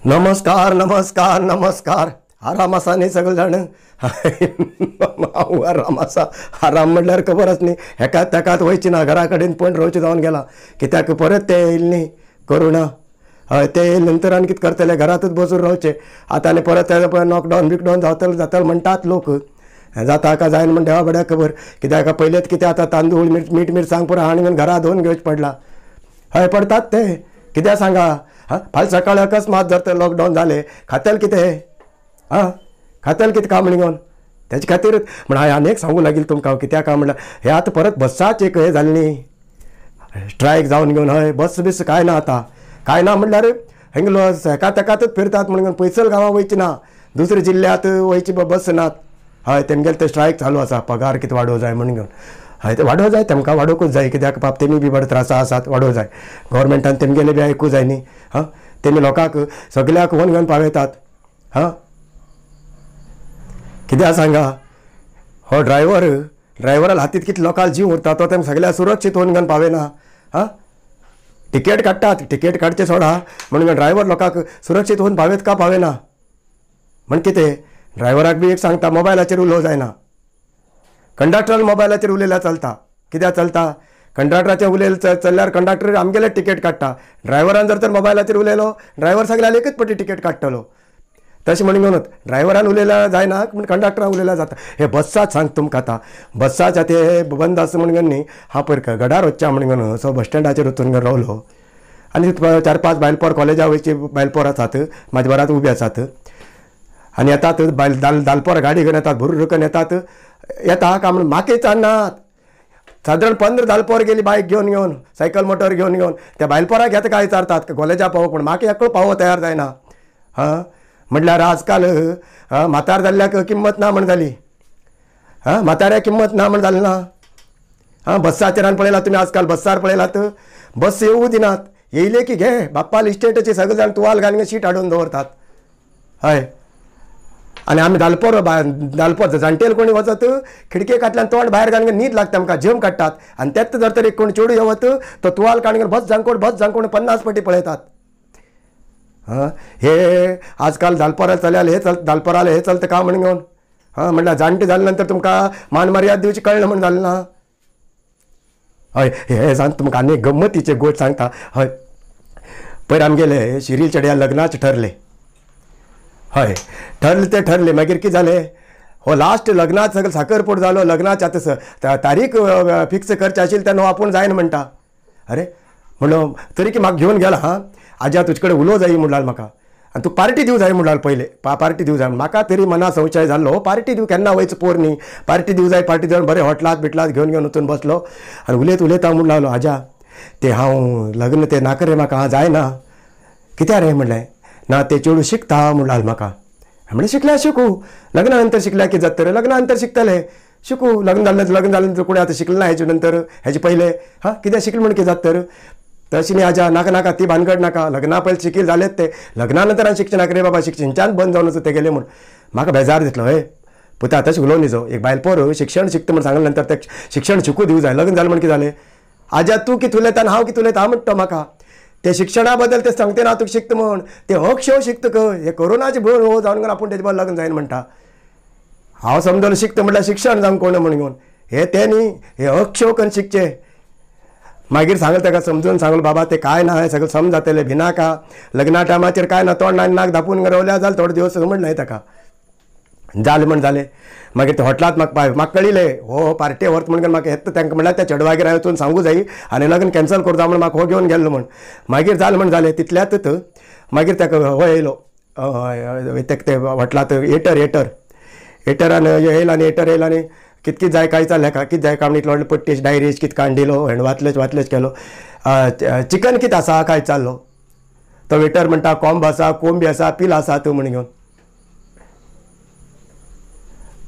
नमस्कार नमस्कार नमस्कार. आराम असा न्ही सगळे जाण. हांव आराम आसा. आराम म्हणल्यार खबरच न्ही. हेकात तेकात वयची ना. घरा कडेन पण रावचें जावन गेलां. कित्याक परत ते येयले न्ही कोरोना. हय ते येयले नंतर आनी कितें करतले. घरातूच बसून रावचें. आतां आनी परत लॉकडावन बिकडावन जातले म्हणटात लोक. जाता का जायना म्हण देवा बड्या खबर. कित्याक पयलेच कितें आतां तांदूळ मीठ मिरसांग पुरो हाडून घरा धुवन घेवचें पडला. हय पडटात ते. कित्याक सांगा. फाल्यां सकाळी अकस्मात जर तर लॉकडावन जालें खातेल कितें. खातेल कितें काम घेवन. तेजे खातीर म्हण हांवें आनी एक सांगूंक लागील तुमकां. कित्याक काय म्हणल्यार हे आतां परत बसाची एक हें जालें न्ही. स्ट्रायक जावन घेवन हय बस बीस कांय ना आतां. कांय ना म्हणल्यार हिंगलो हेका तेकातच फिरतात म्हणून पयसल गांवां वयची ना. दुसऱ्या जिल्ल्यांत वयची बस नात. हय तेमगेले ते स्ट्रायक चालू आसा. पगार कितें वाडोवं जाय म्हणून घेवन. हय ते वाडोवं जाय. तेमकां वाडोवंकूच जाय. कित्याक पाप तेमी बी बरे त्रासा आसात. वाडोवं जाय. गव्हर्मेंटान तेमगेले बी आयकूं जाय न्ही. तेमी लोकांक सगळ्याक व्हरून घेवन पावयतात. कित्याक सांगा. हो ड्रायव्हराल हातींत कितले लोकांक जीव उरता तो तेमकां सगळ्या सुरक्षीत व्हरून घेवन पावयना. टिकेट काडटात. टिकेट काडचें सोडा म्हणून ड्रायव्हर लोकांक सुरक्षीत व्हरून पावयत का पावयना. म्हण कितें ड्रायव्हराक बी एक सांगता मोबायलाचेर उलोवं जायना. कंडक्टरान मोबायलाचेर उलयल्यार चलता. कित्याक चलता. कंडक्टराचेर उलयलें चल्ल्यार कंडक्टर आमगेले टिकेट काडटा. ड्रायव्हरान जर तर मोबायलाचेर उलयलो ड्रायव्हर सगळ्याक एकच पटी टिकेट काडटलो. तशें म्हणून घेवनूच ड्रायव्हरान उलयल्यार जायना पूण कंडक्टरान उलयल्यार जाता. हे बसात सांग तुमकां आतां. बसाच्या ते बंद आसा म्हणून घेवन न्ही हांव पयर गडार वच्चा म्हणून घेवन सो बस स्टँडाचेर वचून घेवन रावलो. आनी 4-5 बायलपोर कॉलेजा वयची बायलपोर आसात. म्हाज्या बरात उबी आसात. आनी येतात दालपोर गाडी घेवन येतात. भुर्रकन येता काय म्हणून म्हाका विचारनात. सादारण 15 दालपोर गेली बायक घेवन सायकल मोटर घेवन त्या बायलपोराक येता काय विचारतात कॉलेजा पावोवंक. पूण म्हाका एकलो पावोवंक तयार जायना. म्हटल्यार आजकाल म्हातार जाल्ल्याक किंमत ना म्हण जाली. म्हाताऱ्याक किंमत ना म्हण जालें ना. बसाचेर पळयलात तुमी आजकाल. बसार पळयलात बस येवूं दिनात. येयले की घे बाप्पा इस्टेटाचे सगळे जाण तुवाल घालून शीट हाडून दवरतात. हय आनी आमी दालपोर जाणटेल कोणी वचत खिडके फाटल्यान तोंड भायर घालून न्हीद लागता आमकां जम काडटात. आनी तेच जर तर एक कोण चेडूं येवत तो तुवाल काडून बस जांकोड 50 फावटी पळयतात. हे आजकाल दालपोराल चल्याल हे दालपोराल हे चलता का म्हणून घेवन. म्हणल्यार जाणटे जाले नंतर तुमकां मान मर्याद दिवची कळना म्हण जालें ना. हय हे सांग तुमकां आनी गम्मतीचे गोट सांगता. हय पयर आमगेले शिरील चेड्या लग्नाचें ठरलें. हय ठरले मागीर कितें जालें. हो लास्ट लग्नात सगळो साखरपुडो जालो. लग्नाचे आतां तारीख फिक्स करची आशिल्ली तेन्ना आपूण जायना म्हणटा. अरे म्हणलो तरी की म्हाका घेवन गेला. आज्या तुजे कडेन उलोवं जाय म्हणल्यार म्हाका. आनी तूं पार्टी दिवं जाय म्हणल्यार पयलें पार्टी दिवं जाय. म्हाका तरी मना संशय जाल्लो पार्टी दिवं केन्ना वयचो पोर न्ही. पार्टी दिवं जाय बरें हॉटलात बिटलात घेवन वचून बसलो. आनी उलयता म्हणून लागलो आज्या ते हांव लग्न ते नाका रे म्हाका जायना. कित्याक रे म्हणलें. ना ते चेडूं शिकता म्हणून लागलो म्हाका. म्हणलें शिकल्यार शिकू. लग्ना नंतर शिकल्यार कितें जाता तर लग्ना नंतर शिकतले. शिकू लग्न जालें नंतर कोणी आतां शिकलें ना हेजे नंतर हेजे पयलें. कित्याक शिकलें म्हण कितें जाता तर. तशें न्ही आज्या नाका ती भानगड नाका. लग्ना पयलीं शिकील जालेत ते. लग्ना नंतर हांवें शिकचें नाका रे बाबा. शिक्षणाच्यान बंद जावन वचून ते गेले म्हूण म्हाका बेजार दिसलो. हय पुता तशें उलोवन न्ही जो एक बायलपोर शिक्षण शिकता म्हण सांगले नंतर ते शिक्षण शिकू दिवं जाय. लग्न जालें म्हण कितें जालें. आज्या तूं कितें उलयता आनी हांव कितें उलयता हांव म्हणटा म्हाका. ते शिक्षणा बद्दल ते सांगते ना तुका शिकता म्हण. ते शो शिकता खंय. हे कोरोनाची भंय हो जावन घेवन आपूण तेजे बरोबर लग्न जायना म्हणटा. हांव समजलो शिकता म्हणल्यार शिक्षण जावंक कोण म्हण घेवन. हे ते न्ही हे शो करून शिकचे. मागीर सांगलें ताका समजून सांगलो बाबा ते काय ना हें सगळें समजातलें भिनाका. लग्ना टायमाचेर काय ना तोंड नाक धापून रावल्यार जालें थोडे दिवस म्हणलें ताका. जालें म्हण जालें. मागीर ते हॉटलांत म्हाका कळिलें हो पार्टी व्हरता म्हणून म्हाका येता तांकां म्हणल्यार त्या चेडवागेर हांवें वचून सांगूं जाय आनी लग्न कॅन्सल करूं जाय म्हूण म्हाका हो घेवन गेल्लो म्हूण. मागीर जालें म्हण जालें तितल्यातच मागीर ताका हो येयलो ते हॉटलांत एटरान येयला आनी एटर येयला आनी कितें जाय काय चाललें कितें जाय काय म्हणून इतलो पट्टी डायरीज कितें काडिलो हांवें वाचलेच केलो. चिकन कितें आसा काय चाललो. तो वेटर म्हणटा कोंब आसा कोंबी आसा पील आसा तूं म्हणून घेवन.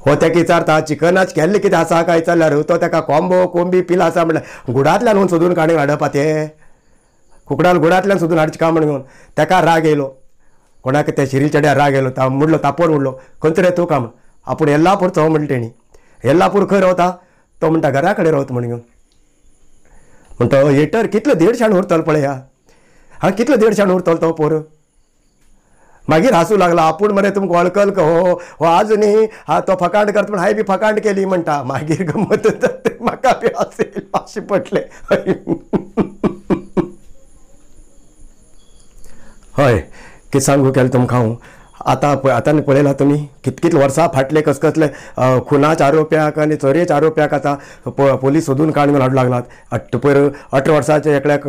हो ताका विचारता चिकनाच केल्लें कितें आसा काय विचारल्यार तो ताका कोंबो कोंबी पील आसा म्हणल्यार गुडांतल्यान व्हरून सोदून हाडप ते कुकडाल गुडांतल्यान सोदून हाडचें काय म्हणून घेवन ताका राग येयलो. कोणाक त्या शिरील चेड्यार राग येयलो. म्हणलो तापोर म्हणलो खंयच रे तूं काय म्हण. आपूण येल्लापूरचो म्हणटा तेणी. येल्लापूर खंय रावता. तो म्हणटा घरा कडेन रावता म्हणून घेवन. म्हणटा एटर कितलो 150 उरतलो पळया. कितलो 150 उरतलो तो पोर. मागीर हांसू लागला आपूण मरे तुमकां वळखल हो हो आजुनी हा तो फकांड करता पूण हांवें बी फकांड केली म्हणटा. मागीर गंमत म्हाका बी हांसेल अशें पटलें. हय कितें सांगू केलें तुमकां हांव आतां पळयलां तुमी कितले वर्सां फाटले कसले खुनाच्या आरोप्याक आनी चोरयेच्या आरोप्याक आतां पोलीस सोदून काडून हाडूंक लागलात. पयर 18 वर्साचे एकल्याक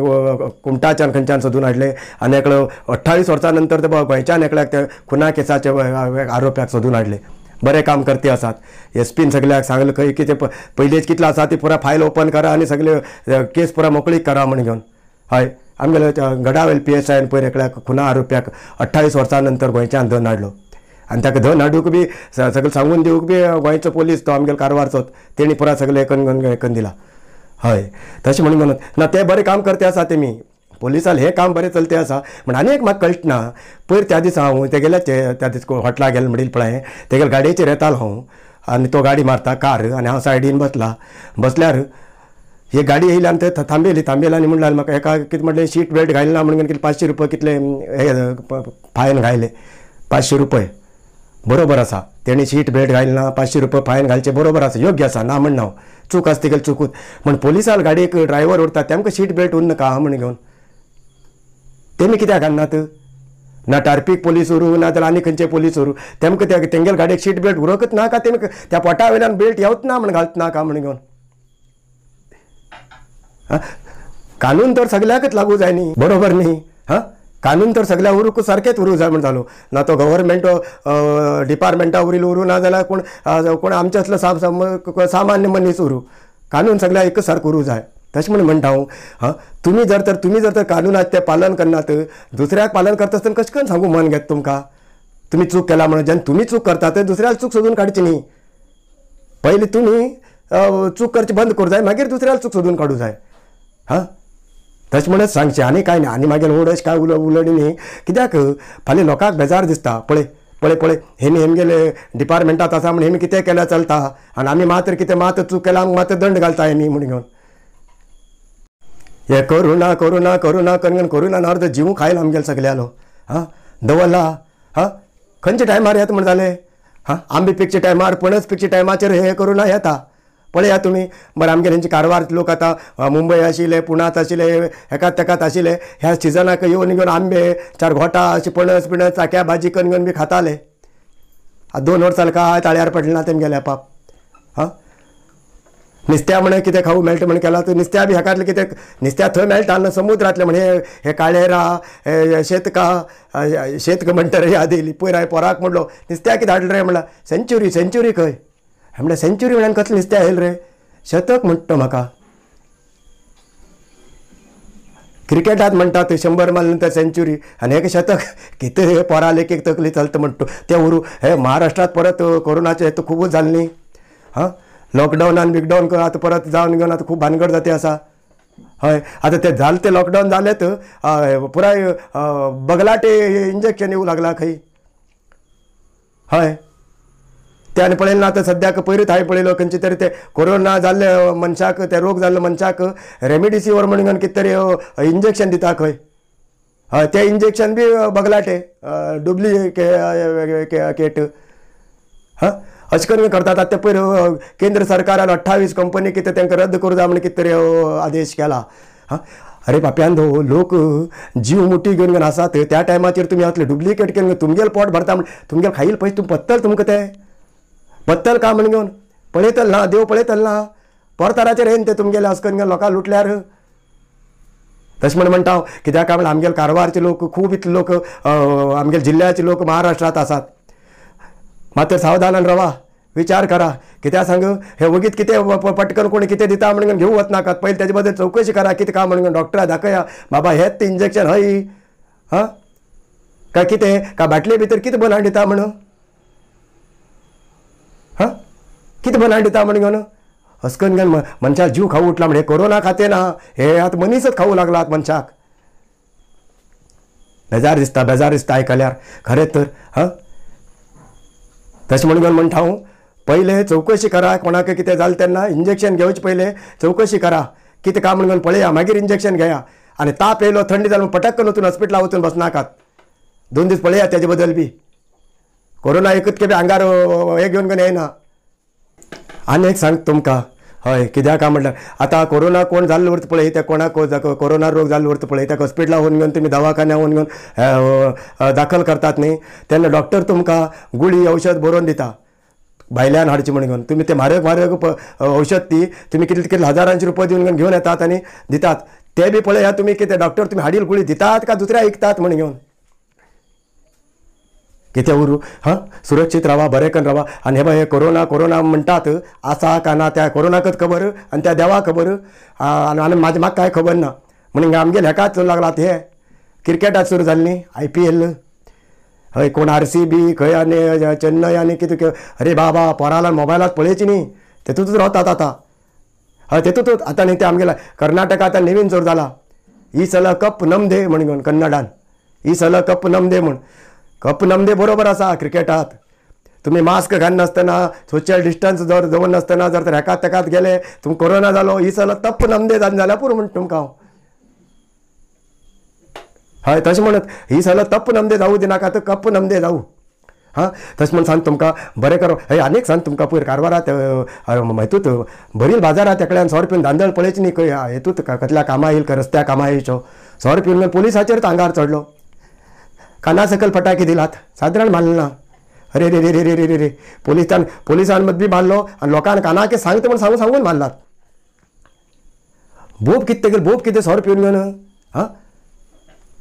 कुमटाच्यान खंयच्यान सोदून हाडले आनी एकलो 28 वर्सां नंतर ते गोंयच्यान एकल्याक ते खुना केसाचे आरोप्याक सोदून हाडले. बरें काम करते आसात. एसपीन सगळ्याक सांगलें खंय कितें पयलींच कितलो आसा ती पुरा फायल ओपन करा आनी सगळे केस पुरा मोकळीक करा म्हण घेवन. हय आमगेले गडावेल PSIन पयर एकल्याक खुना आरोप्याक 28 वर्सां नंतर गोंयच्यान धन हाडलो आनी ताका धन हाडूंक बी सगळें सांगून दिवंक बी गोंयचो पोलीस तो आमगेलो कारवारचो तेणी पुरा सगळें हेकन दिला. हय तशें म्हणून ना ते बरें काम करते आसा तेमी पोलिसाल हे काम बरें चलते आसा. म्हण आनी एक म्हाका कळटा ना पयर त्या दिसा हांव तेगेल्या त्या दीस हॉटलाक गेले म्हणील पळय तेगेले गाडयेचेर येतालो हांव आनी तो गाडी मारता कार आनी हांव सायडीन बसल्यार ही गाडी येयली आनी ते थांबयली आनी म्हणलें म्हाका एका कितें म्हणलें सीट बेल्ट घालना म्हणून कितें 500 रुपया कितले फायन घायले. 500 रुपये बरोबर आसा. तेणी सीट बेल्ट घालना 500 रुपया फायन घालचे बरोबर आसा योग्य आसा ना म्हण हांव चूक आसा तेगेली चुकूत. म्हण पोलिसाल गाडयेक ड्रायव्हर उरता तेमकां सीट बेल्ट उरनाका म्हण घेवन तेमी कित्याक घालनात. ना ट्रॅफिक पोलीस उरूं ना जाल्यार आनी खंयचे पोलीस उरूं तेमकां तेंगेले गाडयेक सीट बेल्ट उरकच नाका तेमी त्या पोटा वयल्यान बेल्ट येवच ना म्हण घालत नाका म्हण घेवन. कानून तर सगळ्याकच लागू जाय न्ही बरोबर न्ही. कानून तर सगळ्या उरूक सारकेच उरूं जाय म्हण जालो ना तो गव्हर्मेंट डिपार्टमेंटा वरील उरूं ना जाल्यार कोण आमचे असलो सामान्य मनीस उरूं कानून सगळ्या एकच सारको उरूं जाय. तशें म्हणून म्हणटा हांव तुमी जर तर कानुनाचें तें पालन करनात दुसऱ्याक पालन करता आसतना कशें करून सांगू मन घेता तुमकां. तुमी चूक केला म्हणून जेन्ना तुमी चूक करतात दुसऱ्याक चूक सोदून काडची न्ही. पयलीं तुमी चूक करची बंद करूं जाय मागीर दुसऱ्याक चूक सोदून काडूं जाय. तशें म्हणून सांगचें आनी कांय न्ही. आनी मागीर अशें कांय उलयनी न्ही कित्याक फाल्यां लोकांक बेजार दिसता. पळय हेमगेले डिपार्टमेंटांत आसा म्हण हेमी कितें केल्यार चलता आनी आमी मात्र कितें चूक केल्या मात्र दंड घालता हेमी म्हण घेवन. हे करुणा करून अर्द जीव खायला आमगेलो सगळ्यालो दवरला. खंयच्या टायमार येता म्हण जालें आंबे पिकच्या टायमार पणस पिकच्या टायमाचेर हे करुणा येता. पळया तुमी बरें आमगेले हेंचे कारवार लोक आतां मुंबय आशिल्ले पुण्यात आशिल्ले हेकात तेकात आशिल्ले ह्या सिजनाक येवन घेवन आंबे 4 घोटां अशें पणस बिणस चाक्या भाजी करून घेवन बी खाताले. 2 वर्सां काय ताळ्यार पडलें ना तेमगेले पाप. नुस्त्या म्हण कितें खावू मेळटा म्हण केला तूं नुस्त्या बी हेकातलें कितें नुस्त्या थंय मेळटा ना समुद्रांतलें म्हण हे काळेरा शेतक म्हणटा रे याद येयली. पयर हांवें पोराक म्हणलो नुस्त्या कितें हाडलें रे म्हणला सेंच्युरी खंय म्हणल्यार सेंच्युरी म्हळ्यार कसलें नुस्तें येयलें रे शतक म्हणटा म्हाका. क्रिकेटांत म्हणटात 100 मारले नंतर सेंच्युरी आनी हेका शतक कितें पोरा लेकीक तकली चलता म्हणटा तें उरूं. हे महाराष्ट्रांत परत कोरोनाचें हेतू खूबच जालें न्ही. लॉकडावन बिकडावन आतां परत जावन घेवन आतां खूब भानगड जाती आसा. हय आतां ते जालें ते लॉकडावन जालेत पुराय बगलाटे इंजेक्शन येवंक लागला खंय. हय ते आनी पळयलें ना आतां सद्याक पयरूच हांवें पळयलो खंयचे तरी ते कोरोना जाल्ले मनशाक ते रोग जाल्ले मनशाक रेमिडिसिवर म्हणून घेवन कितें तरी इंजेक्शन दिता खंय. हय ते इंजेक्शन बी बगलाटे डुप्लिकेट. अशें करून करतात. आतां पयर केंद्र सरकारान 28 कंपनी कितें तांकां रद्द करूं जाय म्हणून कितें तरी आदेश केला. अरे बाप्यांदो लोक जीव मुठी घेवन आसात त्या टायमाचेर तुमी असले डुप्लिकेट केले तुमगेले पोट भरता म्हण तुमगेले खायले पयशे तुमी पत्तल तुमकां ते पत्तल का म्हण घेवन पळयतल ना देव पळयतल ना पोरताराचेर येवन ते तुमगेले अशें करून लोकांक लुटल्यार. तशें म्हण म्हणटा हांव कित्याक काय म्हणल्यार आमगेले कारवारचे लोक खूब इतले लोक आमगेले जिल्ल्याचे लोक महाराष्ट्रांत आसात. मात्र सावधानान रावा विचार करा. कित्याक सांग हे वगीत कितें पटकन कोणी कितें दिता म्हणून घेवं वचनाकात. पयलीं तेजे बद्दल चवकशी करा कितें काय म्हणून डॉक्टरा दाखया बाबा हेच ते इंजेक्शन हय काय कितें काय बाटले भितर कितें बनावन दिता म्हणून कितें बनावन दिता म्हणून घेवन अशें करून घेवन मनशाक जीव खाऊ उठला म्हणजे कोरोना खातें ना हे आतां मनीसच खावू लागलात मनशाक. बेजार दिसता आयकल्यार खरेंच तर. तशें म्हणून म्हणटा हांव पयलें चवकशी करा कोणाक कितें जालें तेन्ना इंजेक्शन घेवचे पयलें चवकशी करा कितें काय म्हणून पळया मागीर इंजेक्शन घेया. आनी ताप येयलो थंडी जालो पटक्कन वचून हॉस्पिटलांत वचून बसनाकात. 2 दीस पळया तेजे बद्दल बी कोरोना एकूच केबे आंगार हे घेवन घेवन येना. आनी एक सांग तुमकां हय कित्याक काय म्हटल्यार आतां कोरोना कोण जाल्लो उरता पळय त्या कोणाक कोरोना रोग जाल्लो उरता पळय त्या हॉस्पिटलां व्हरून घेवन तुमी दवाखान्या व्हरून घेवन दाखल करतात न्ही तेन्ना डॉक्टर तुमकां गुळी औषध बरोवन दिता भायल्यान हाडची म्हण घेवन. तुमी ते म्हारग म्हारग औषध ती तुमी कितले कितले हजारांचे रुपया दिवन घेवन येतात आनी दितात. ते बी पळया तुमी कितें डॉक्टर तुमी हाडील गुळी दितात काय दुसऱ्या विकतात म्हण घेवन. कितें उरू हां सुरक्षीत रावा बरें करून रावा. आनी हे हे कोरोना कोरोना म्हणटात आसा काय ना त्या कोरोनाकच खबर आनी त्या देवाक खबर. आनी म्हाका कांय खबर ना म्हणून आमगेले हेकाच लागलात हे क्रिकेटात सुरू जाल्ली न्ही IPL हय कोण RCB खंय आनी चेन्नय आनी कितें अरे बाबा पोराला मोबायलात पळयची न्ही तेतूंतच रावतात आतां. हय तेतूंतच आतां न्ही ते आमगेला कर्नाटका आतां नवीन जोर जाला ई सल कप नमदे म्हण घेवन कन्नडान ई सल कप नमदे म्हण. कप नमदे बरोबर आसा क्रिकेटात. तुमी मास्क घालनासतना सोशल डिस्टन्स जर दवरनासतना नासतना जर तर हेकात तेकात गेले तुमकां कोरोना जालो ही सल तप्प नमदे जाल्यार पुरो म्हणटा तुमकां हांव. हय तशें म्हणत ही सल तप्प नमदे जावूं दिनाका तर कप नमदे जावूं. हां तशें म्हण सांग तुमकां बरें करो. हय आनीक सांग तुमकां पयर कारवारात हितूत बरील बाजारात एकल्यान 100 रुपयान दांदळ पळयची न्ही खंय हितूत कसल्या कामा येईल रस्त्या कामा येयच्यो 100 रुपयान पुलिसाचेर आंगार चडलो काना सकल फटाके दिलात सादारण मारना. अरे रे रे रे रे रे रे पुलिसान मदीं मारलो आनी लोकांक कानाके सांगता म्हण सांगून मारलात. बोब कितें तेगेले बोब कितें 100 रुपयान घेवन हां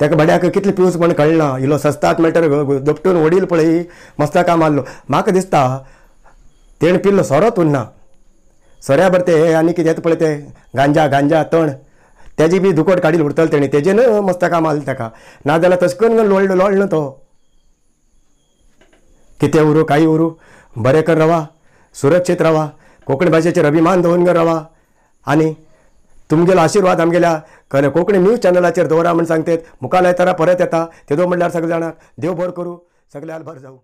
तेका बड्याक कितले पिवूस म्हण कळना. इलो सस्तात मेळटा दपटून वडील पळय मस्तका मारलो. म्हाका दिसता तेणें पिल्लो सोरोच उरना सोऱ्या बरें ते आनी कितें येता पळय ते गांजा तण तेजी बी दुकोट काडील उरतलो तेणी तेजेन मस्तका मारलें ताका नाजाल्यार तशें करून लोळ्ळो तो. कितें उरूं काही उरूं बरें कर रावा सुरक्षीत रावा कोंकणी भाशेचेर अभिमान दवरून रावा. आनी तुमगेलो आशिर्वाद आमगेल्या कोंकणी न्यूज चॅनलाचेर दवरा म्हण सांगतात. मुखार येताना परत येता तेदो म्हणल्यार सगळे जाणांक देव बरें करूं सगळ्याक बरें जावं.